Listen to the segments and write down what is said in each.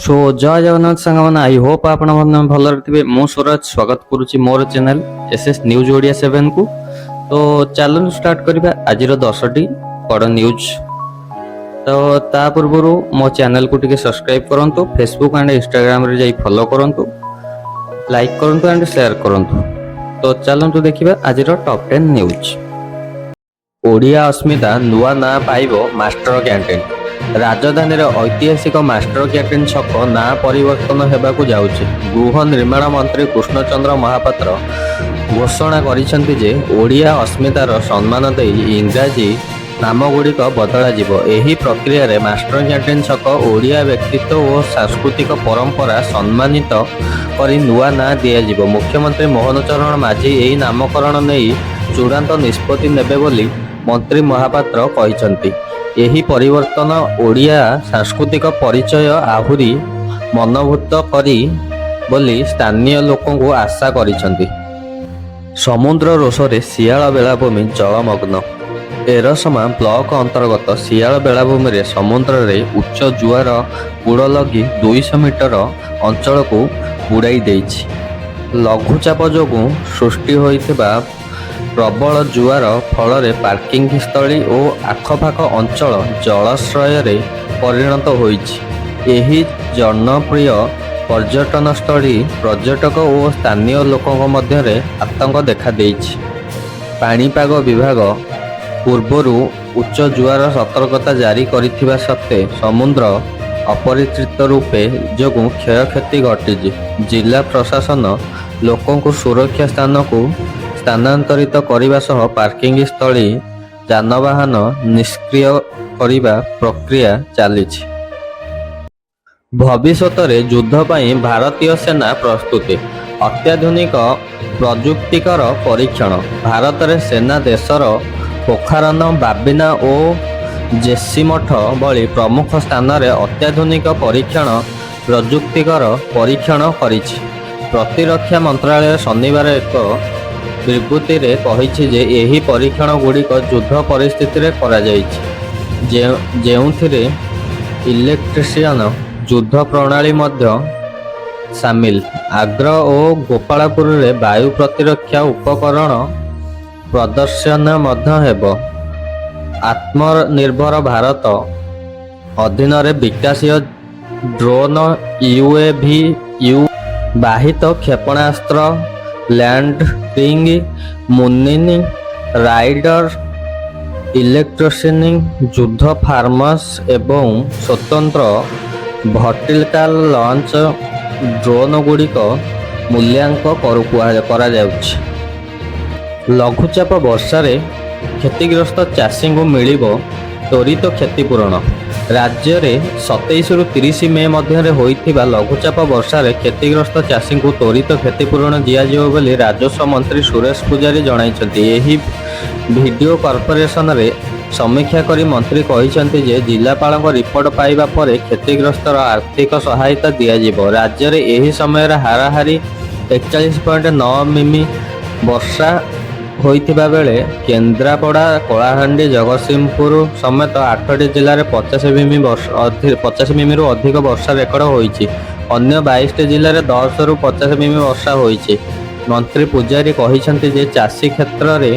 सो जय Jagannath सांगମାନେ I hope आपण ମାନେ ଭଲରେ ଥିବେ। ମୁଁ ସୁରଜ ସ୍ୱାଗତ କରୁଛି ମୋର ଚ୍ୟାନେଲ SS ନ୍ୟୁଜ୍ ଓଡ଼ିଆ 7 କୁ। ତ ଚାଲନ୍ତୁ ଷ୍ଟାର୍ଟ କରିବା ଆଜିର 10ଟି ବଡ଼ ନ୍ୟୁଜ୍। ତ ତା ପୂର୍ବରୁ ମୋ ଚ୍ୟାନେଲକୁ ଟିକେ ସବସ୍କ୍ରାଇବ କରନ୍ତୁ, ଫେସବୁକ୍ ଆଣ୍ଡ ଇନଷ୍ଟାଗ୍ରାମରେ ଯାଇ ଫଲୋ କରନ୍ତୁ, ଲାଇକ୍ କରନ୍ତୁ ଆଣ୍ଡ ସେୟାର କରନ୍ତୁ। ତ ଚାଲନ୍ତୁ ଦେଖିବା ଆଜିର ଟପ୍ 10 ନ୍ୟୁଜ୍। ଓଡ଼ିଆ ଅସ୍ମିତା ନୂଆ ନାଁ ପାଇବ ମାଷ୍ଟର କ୍ୟାଣ୍ଟିନ୍। ରାଜଧାନୀର ଐତିହାସିକ ମାଷ୍ଟର କ୍ୟାଣ୍ଟିନ୍ ଛକ ନାଁ ପରିବର୍ତ୍ତନ ହେବାକୁ ଯାଉଛି। ଗୃହ ନିର୍ମାଣ ମନ୍ତ୍ରୀ କୃଷ୍ଣଚନ୍ଦ୍ର ମହାପାତ୍ର ଘୋଷଣା କରିଛନ୍ତି ଯେ ଓଡ଼ିଆ ଅସ୍ମିତାର ସମ୍ମାନ ଦେଇ ଇଂରାଜୀ ନାମଗୁଡ଼ିକ ବଦଳାଯିବ। ଏହି ପ୍ରକ୍ରିୟାରେ ମାଷ୍ଟର କ୍ୟାଣ୍ଟିନ୍ ଛକ ଓଡ଼ିଆ ବ୍ୟକ୍ତିତ୍ୱ ଓ ସାଂସ୍କୃତିକ ପରମ୍ପରା ସମ୍ମାନିତ କରି ନୂଆ ନାଁ ଦିଆଯିବ। ମୁଖ୍ୟମନ୍ତ୍ରୀ ମୋହନ ଚରଣ ମାଝୀ ଏହି ନାମକରଣ ନେଇ ଚୂଡ଼ାନ୍ତ ନିଷ୍ପତ୍ତି ନେବେ ବୋଲି ମନ୍ତ୍ରୀ ମହାପାତ୍ର କହିଛନ୍ତି। ଏହି ପରିବର୍ତ୍ତନ ଓଡ଼ିଆ ସାଂସ୍କୃତିକ ପରିଚୟ ଆହୁରି ମନୋଭୂତ କରି ବୋଲି ସ୍ଥାନୀୟ ଲୋକଙ୍କୁ ଆଶା କରିଛନ୍ତି। ସମୁଦ୍ର ରୋଷରେ ଶିଆଳ ବେଳାଭୂମି ଜଳମଗ୍ନ। ଏରସମା ବ୍ଲକ ଅନ୍ତର୍ଗତ ଶିଆଳ ବେଳାଭୂମିରେ ସମୁଦ୍ରରେ ଉଚ୍ଚ ଜୁଆର କୂଳ ଲାଗି 200 ମିଟର ଅଞ୍ଚଳକୁ ବୁଡ଼ାଇ ଦେଇଛି। ଲଘୁଚାପ ଯୋଗୁଁ ସୃଷ୍ଟି ହୋଇଥିବା ପ୍ରବଳ ଜୁଆର ଫଳରେ ପାର୍କିଂ ସ୍ଥଳୀ ଓ ଆଖପାଖ ଅଞ୍ଚଳ ଜଳାଶ୍ରୟରେ ପରିଣତ ହୋଇଛି। ଏହି ଜନପ୍ରିୟ ପର୍ଯ୍ୟଟନସ୍ଥଳୀ ପର୍ଯ୍ୟଟକ ଓ ସ୍ଥାନୀୟ ଲୋକଙ୍କ ମଧ୍ୟରେ ଆତଙ୍କ ଦେଖାଦେଇଛି। ପାଣିପାଗ ବିଭାଗ ପୂର୍ବରୁ ଉଚ୍ଚ ଜୁଆର ସତର୍କତା ଜାରି କରିଥିବା ସତ୍ତ୍ୱେ ସମୁଦ୍ର ଅପରିଚିତ ରୂପେ ଯୋଗୁଁ କ୍ଷୟକ୍ଷତି ଘଟିଛି। ଜିଲ୍ଲା ପ୍ରଶାସନ ଲୋକଙ୍କୁ ସୁରକ୍ଷା ସ୍ଥାନକୁ ସ୍ଥାନାନ୍ତରିତ କରିବା ସହ ପାର୍କିଂ ସ୍ଥଳୀ ଯାନବାହନ ନିଷ୍କ୍ରିୟ କରିବା ପ୍ରକ୍ରିୟା ଚାଲିଛି। ଭବିଷ୍ୟତରେ ଯୁଦ୍ଧ ପାଇଁ ଭାରତୀୟ ସେନା ପ୍ରସ୍ତୁତି। ଅତ୍ୟାଧୁନିକ ପ୍ରଯୁକ୍ତିକର ପରୀକ୍ଷଣ। ଭାରତରେ ସେନା ଦେଶର ପୋଖରାନ, ବାବିନା ଓ ଜେସିମଠ ଭଳି ପ୍ରମୁଖ ସ୍ଥାନରେ ଅତ୍ୟାଧୁନିକ ପରୀକ୍ଷଣ ପ୍ରଯୁକ୍ତିକର ପରୀକ୍ଷଣ କରିଛି। ପ୍ରତିରକ୍ଷା ମନ୍ତ୍ରାଳୟ ଶନିବାର ଏକ ବିବୃତ୍ତିରେ କହିଛି ଯେ ଏହି ପରୀକ୍ଷଣ ଗୁଡ଼ିକ ଯୁଦ୍ଧ ପରିସ୍ଥିତିରେ କରାଯାଇଛି, ଯେଉଁଥିରେ ଇଲେକ୍ଟ୍ରିସିଆନ ଯୁଦ୍ଧ ପ୍ରଣାଳୀ ମଧ୍ୟ ସାମିଲ। ଆଗ୍ରା ଓ ଗୋପାଳପୁରରେ ବାୟୁ ପ୍ରତିରକ୍ଷା ଉପକରଣ ପ୍ରଦର୍ଶନ ମଧ୍ୟ ହେବ। ଆତ୍ମନିର୍ଭର ଭାରତ ଅଧୀନରେ ବିକାଶୀୟ ଡ୍ରୋନ୍, UAV, ବାହିତ କ୍ଷେପଣାସ୍ତ୍ର, ଲ୍ୟାଣ୍ଡ ରିଙ୍ଗ, ମୁନିନ୍ ରାଇଡର, ଇଲେକ୍ଟ୍ରୋନିକ୍ ଯୁଦ୍ଧ ଫାର୍ମସ୍ ଏବଂ ସ୍ୱତନ୍ତ୍ର ଭର୍ଟିକାଲ ଲଞ୍ଚ ଡ୍ରୋନ୍ ଗୁଡ଼ିକ ମୂଲ୍ୟାଙ୍କନ କରାଯାଉଛି। ଲଘୁଚାପ ବର୍ଷାରେ କ୍ଷତିଗ୍ରସ୍ତ ଚାଷୀଙ୍କୁ ମିଳିବ ତ୍ୱରିତ କ୍ଷତିପୂରଣ। ରାଜ୍ୟରେ 27ରୁ 30 ମେ ମଧ୍ୟରେ ହୋଇଥିବା ଲଘୁଚାପ ବର୍ଷାରେ କ୍ଷତିଗ୍ରସ୍ତ ଚାଷୀଙ୍କୁ ତ୍ୱରିତ କ୍ଷତିପୂରଣ ଦିଆଯିବ ବୋଲି ରାଜସ୍ୱ ମନ୍ତ୍ରୀ ସୁରେଶ ପୂଜାରୀ ଜଣାଇଛନ୍ତି। ଏହି ଭିଡ଼ିଓ କର୍ପୋରେସନରେ ସମୀକ୍ଷା କରି ମନ୍ତ୍ରୀ କହିଛନ୍ତି ଯେ ଜିଲ୍ଲାପାଳଙ୍କ ରିପୋର୍ଟ ପାଇବା ପରେ କ୍ଷତିଗ୍ରସ୍ତର ଆର୍ଥିକ ସହାୟତା ଦିଆଯିବ। ରାଜ୍ୟରେ ଏହି ସମୟରେ ହାରାହାରି 41.9 ମିମି ବର୍ଷା ହୋଇଥିବା ବେଳେ କେନ୍ଦ୍ରାପଡ଼ା, କଳାହାଣ୍ଡି, ଜଗତସିଂହପୁର ସମେତ 8ଟି ଜିଲ୍ଲାରେ 50 ମିମିରୁ ଅଧିକ ବର୍ଷା ରେକର୍ଡ ହୋଇଛି। ଅନ୍ୟ 22ଟି ଜିଲ୍ଲାରେ 10ରୁ 50 ମିମି ବର୍ଷା ହୋଇଛି। ମନ୍ତ୍ରୀ ପୂଜାରୀ କହିଛନ୍ତି ଯେ ଚାଷୀ କ୍ଷେତ୍ରରେ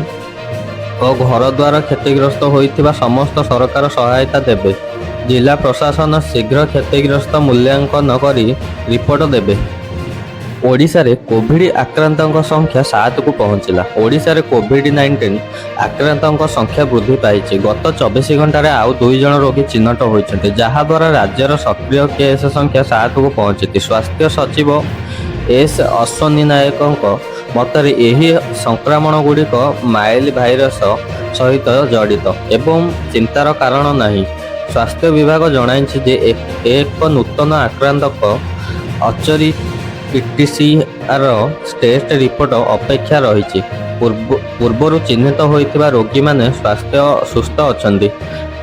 ଓ ଘରଦ୍ୱାର କ୍ଷତିଗ୍ରସ୍ତ ହୋଇଥିବା ସମସ୍ତ ସରକାର ସହାୟତା ଦେବେ। ଜିଲ୍ଲା ପ୍ରଶାସନ ଶୀଘ୍ର କ୍ଷତିଗ୍ରସ୍ତ ମୂଲ୍ୟାଙ୍କନ କରି ରିପୋର୍ଟ ଦେବେ। ଓଡ଼ିଶାରେ କୋଭିଡ୍ ଆକ୍ରାନ୍ତଙ୍କ ସଂଖ୍ୟା 7କୁ ପହଞ୍ଚିଲା। ଓଡ଼ିଶାରେ କୋଭିଡ୍-19 ଆକ୍ରାନ୍ତଙ୍କ ସଂଖ୍ୟା ବୃଦ୍ଧି ପାଇଛି। ଗତ 24 ଘଣ୍ଟାରେ ଆଉ 2 ଜଣ ରୋଗୀ ଚିହ୍ନଟ ହୋଇଛନ୍ତି, ଯାହାଦ୍ୱାରା ରାଜ୍ୟର ସକ୍ରିୟ କେସ୍ ସଂଖ୍ୟା 7କୁ ପହଞ୍ଚିଛି। ସ୍ୱାସ୍ଥ୍ୟ ସଚିବ ଏସ୍ ଅଶ୍ୱନୀ ନାୟକଙ୍କ ମତରେ ଏହି ସଂକ୍ରମଣଗୁଡ଼ିକ ମାଇଲ୍ଡ ଭାଇରସ ସହିତ ଜଡ଼ିତ ଏବଂ ଚିନ୍ତାର କାରଣ ନାହିଁ। ସ୍ୱାସ୍ଥ୍ୟ ବିଭାଗ ଜଣାଇଛି ଯେ ଏକ ନୂତନ ଆକ୍ରାନ୍ତଙ୍କ ଅଚରି PCR ଟେଷ୍ଟ ରିପୋର୍ଟ ଅପେକ୍ଷା ରହିଛି। ପୂର୍ବରୁ ଚିହ୍ନିତ ହୋଇଥିବା ରୋଗୀମାନେ ସୁସ୍ଥ ଅଛନ୍ତି।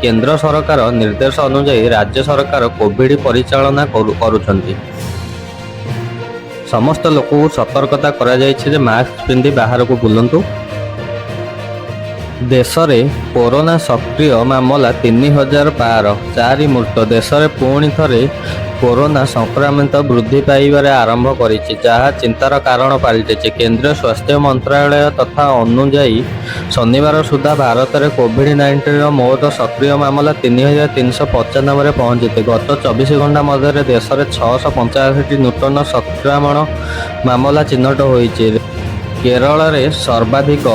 କେନ୍ଦ୍ର ସରକାର ନିର୍ଦ୍ଦେଶ ଅନୁଯାୟୀ ରାଜ୍ୟ ସରକାର କୋଭିଡ୍ ପରିଚାଳନା କରୁଛନ୍ତି। ସମସ୍ତ ଲୋକଙ୍କୁ ସତର୍କତା କରାଯାଇଛି ଯେ ମାସ୍କ ପିନ୍ଧି ବାହାରକୁ ବୁଲନ୍ତୁ। ଦେଶରେ କୋରୋନା ସକ୍ରିୟ ମାମଲା 3000 ପାର, 4 ମୃତ। ଦେଶରେ ପୁଣି ଥରେ कोरोना संक्रमित वृद्धि पाइबारे आरंभ करिछि, जहाँ चिंतार कारण पालटिछि। केंद्रीय स्वास्थ्य मंत्रालय तथा अनुଯାयी शनिवार सुधा भारत में कोविड-19 मोट सक्रिय मामला 3395 पहुंचते। गत 24 घंटा मध्य देश में 685 नूतन संक्रमण मामला चिन्हट होइछि। केरल में सर्वाधिक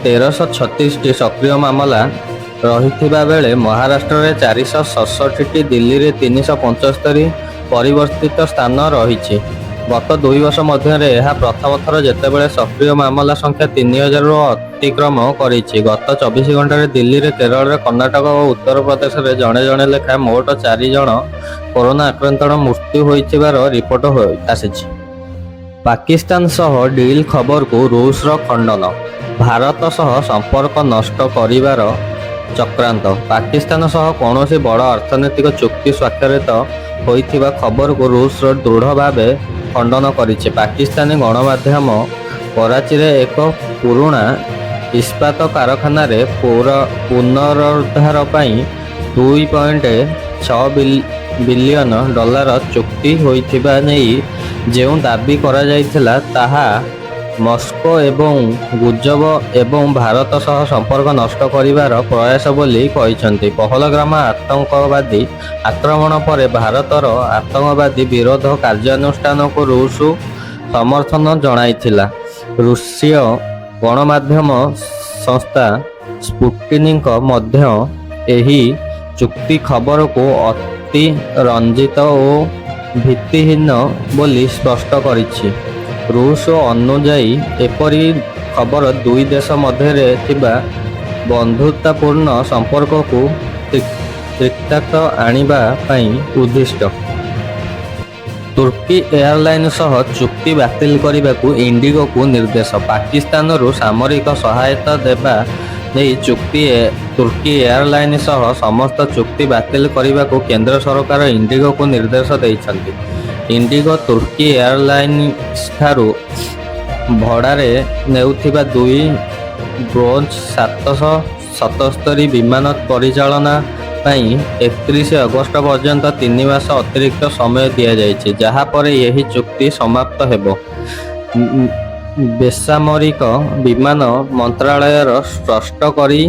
1336 सक्रिय मामला रहिथिबा बेले महाराष्ट्र में 467, दिल्ली में 375 परिवर्तित स्थान रही। गत 2 वर्ष मध्य प्रथम थर जेतेबेले सक्रिय मामला संख्या 3000 अतिक्रम करिछि। गत 24 घंटा दिल्ली में, केरल में, कर्णाटक और उत्तर प्रदेश में जणे जणे लेखा मोट 4 जण कोरोना आक्रांत मृत्यु होइथिबार रिपोर्ट आसिछि। पाकिस्तान सह डील खबर को रूसर खंडन। भारत सह संपर्क नष्ट करिबार चक्रांत। पाकिस्तान सह कौनसी बड़ अर्थनैतिक चुक्ति स्वाक्षरित होइथिबा खबर को रूस दृढ़ भाव खंडन करिछि। पाकिस्तानी गणमाध्यम कराची रे एक पुराना इस्पात कारखाना रे पुनरुद्धार पई 2.6 बिलियन डॉलर चुक्ति होइथिबा नेई जेउ दाबी करा जाइथिला ताहा मस्को एवं गुजब एवं भारत सह संपर्क नष्ट करिवार प्रयास बोली कहिसंती। पहलगाम आतंकवादी आक्रमण पर भारतर आतंकवादी विरोध कार्यानुष्ठान को रूस समर्थन जणाइथिला। रूसीय गणमाध्यम संस्था स्पुटनिक मध्य एही चुक्ति खबर को अति रंजित और भित्तिहीन बोली स्पष्ट करिछि। रूस अनुଯାयी एपरी खबर दुई देश मध्य थिबा बंधुतापूर्ण संपर्क को तिक्तक आनिबा पई उद्दिष्ट। तुर्की एयरलाइन सह चुक्ति बातिल करने को इंडिगो को निर्देश। पाकिस्तान रु सामरिक सहायता देबा नहीं तुर्की एयरलाइन सह समस्त चुक्ति बातिल करने को केंद्र सरकार इंडिगो को निर्देश देइछन्ति। इंडिगो तुर्की एयरलाइन्स ठारू भड़ारे नेउथिबा 2 ब्रोंज 777 विमान परिचालना पई 31 अगस्त पर्यंत 3 मास अतिरिक्त समय दिया जायछि, जहा पर यही चुक्ति समाप्त हेबो। बेसामरिक विमान मंत्रालयर स्पष्ट करी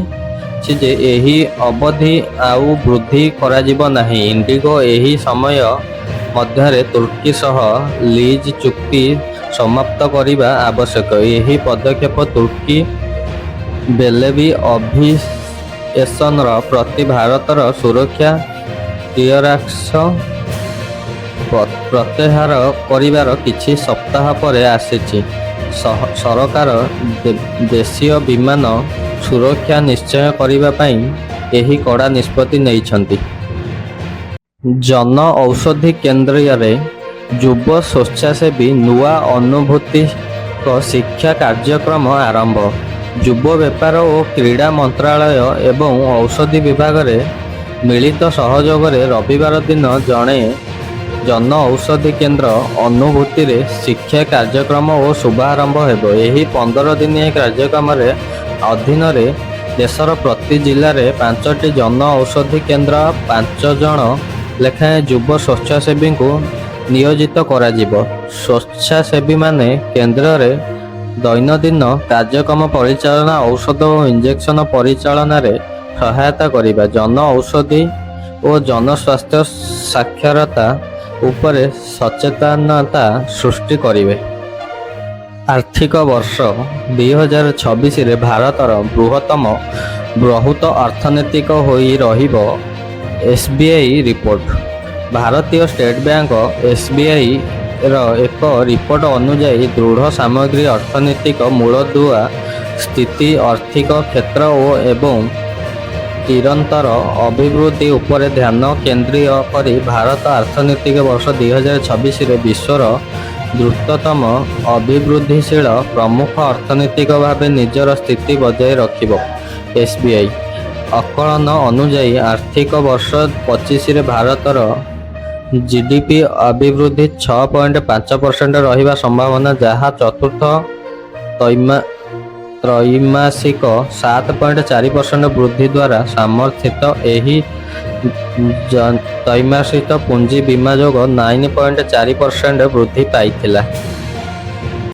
जे एही अवधि आउ वृद्धि कराजिबो नाही। इंडिगो एही समय मध्य तुर्की सह लीज चुक्ति समाप्त करने आवश्यक। यही पदक्षेप तुर्की बेलेवी अभिएशन प्रति भारतर सुरक्षा क्लियरेंस प्रत्याहार करिवार किछि सप्ताह पर आसिछि। सरकार देशीय विमान सुरक्षा निश्चय करिबा पई एही कड़ा निष्पत्ति नैछन्ति। जन औषधि केन्द्र युव स्वेच्छासेवी नुआ अनुभूति शिक्षा कार्यक्रम आरंभ। युव व्यापार और क्रीड़ा मंत्रालय एवं औषधि विभाग रे मिलित सहयोग रे रविवार दिन जन औषधि केन्द्र अनुभूति रे शिक्षा कार्यक्रम और शुभारंभ हेबो। एही 15 दिनिया कार्यक्रम रे अधीन रे देशर प्रति जिले में 5टी जन औषधि केन्द्र 5 जन लेखाएं युव स्वेच्छासेवी को नियोजित करा जिवो। स्वेच्छासेवी माने केन्द्र रे दैनंदिन कार्यक्रम परिचालना, औषध और इंजेक्शन परिचालना रे सहायता करिबा, जन औषधि और जन स्वास्थ्य साक्षरता उपरे सचेतनता सृष्टि करिवे। आर्थिक वर्ष 2026 रे भारतर बृहत्तम बहुत अर्थनैतिक होई रहिबो एसबीआई रिपोर्ट। भारतीय स्टेट बैंक एसबीआई एक रिपोर्ट अनुଯାयी दृढ़ सामग्री अर्थनैतिक मूलदुआ स्थिति, आर्थिक क्षेत्र एवं निरंतर अभिवृद्धि उपरे ध्यान केंद्रीय करी भारत अर्थनैतिक वर्ष 2026 रे विश्वर द्रुततम अभिवृद्धिशील प्रमुख अर्थनैतिक भाव निजर स्थिति बजाय रखिबो। एसबीआई आकलन अनुଯାयी आर्थिक वर्ष 25 रे भारतर जीडीपी अभिवृद्धि 6.5% रहिबा संभावना, जहाँ चतुर्थ त्रैमासिक 7.4% वृद्धि द्वारा समर्थित। एही त्रैमासिक पुंजी बीमा जोग 9.4% वृद्धि पाइथिला।